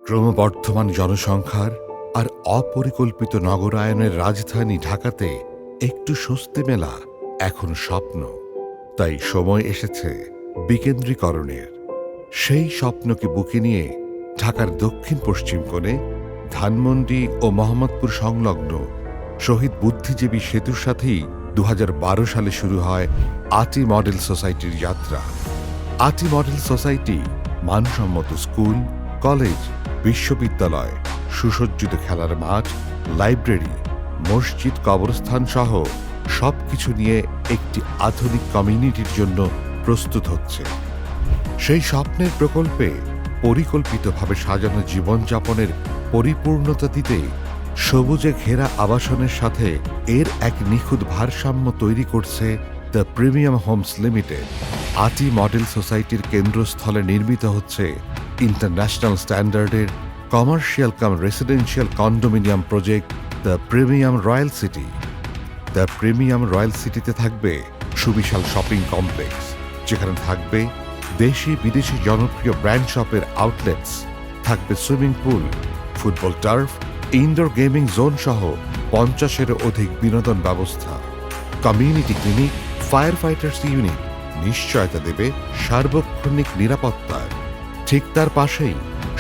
ক্রমবর্ধমান জনসংখ্যার আর অপরিকল্পিত নগরায়নের রাজধানী ঢাকাতে একটু স্বস্তি মেলা এখন স্বপ্ন। তাই সময় এসেছে বিকেন্দ্রীকরণের। সেই স্বপ্নকে বুকে নিয়ে ঢাকার দক্ষিণ পশ্চিম কোণে ধানমন্ডি ও মোহাম্মদপুর সংলগ্ন শহীদ বুদ্ধিজীবী সেতুর সাথেই ২০১২ সালে শুরু হয় আটি মডেল সোসাইটির যাত্রা। আটি মডেল সোসাইটি মানসম্মত স্কুল, কলেজ, বিশ্ববিদ্যালয়, সুসজ্জিত খেলার মাঠ, লাইব্রেরি, মসজিদ, কবরস্থান সহ সবকিছু নিয়ে একটি আধুনিক কমিউনিটির জন্য প্রস্তুত হচ্ছে। সেই স্বপ্নের প্রকল্পে পরিকল্পিতভাবে সাজানো জীবনযাপনের পরিপূর্ণতা দিতে সবুজে ঘেরা আবাসনের সাথে এর এক নিখুঁত ভারসাম্য তৈরি করছে দ্য প্রিমিয়াম হোমস লিমিটেড। আটি মডেল সোসাইটির কেন্দ্রস্থলে নির্মিত হচ্ছে ইন্টারন্যাশনাল স্ট্যান্ডার্ডের commercial cum residential condominium project the premium royal city. The premium royal সিটিতে থাকবে সুবিশাল শপিং কমপ্লেক্স, যেখানে থাকবে দেশি বিদেশি জনপ্রিয় ব্র্যান্ড শপের আউটলেটস, থাকবে swimming pool, football turf, indoor gaming zone সহ ৫০-এরও অধিক বিনোদন ব্যবস্থা, community clinic, fire fighters unit নিশ্চয়তা দেবে সার্বক্ষণিক নিরাপত্তার। ঠিক তার পাশেই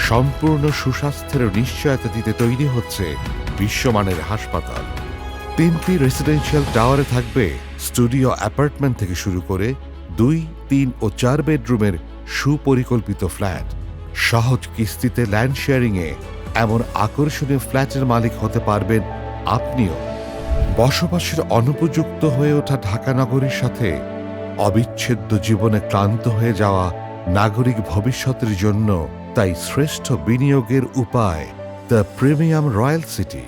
সম্পূর্ণ সুস্বাস্থ্যের নিশ্চয়তা দিতে তৈরি হচ্ছে বিশ্বমানের হাসপাতাল। ৩টি রেসিডেন্সিয়াল টাওয়ারে থাকবে স্টুডিও অ্যাপার্টমেন্ট থেকে শুরু করে ২, ৩ ও ৪ বেডরুমের সুপরিকল্পিত ফ্ল্যাট। সহজ কিস্তিতে ল্যান্ড শেয়ারিংয়ে এমন আকর্ষণীয় ফ্ল্যাটের মালিক হতে পারবেন আপনিও। বসবাসের অনুপযুক্ত হয়ে ওঠা ঢাকা নগরীর সাথে অবিচ্ছেদ্য জীবনে ক্লান্ত হয়ে যাওয়া নাগরিক ভবিষ্যতের জন্য তাই শ্রেষ্ঠ বিনিয়োগের উপায় দ্য প্রিমিয়াম রয়্যাল সিটি।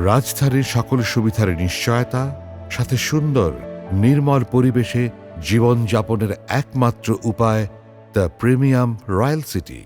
রাজধানীর সকল সুবিধার নিশ্চয়তা, সাথে সুন্দর নির্মল পরিবেশে জীবনযাপনের একমাত্র উপায় দ্য প্রিমিয়াম রয়্যাল সিটি।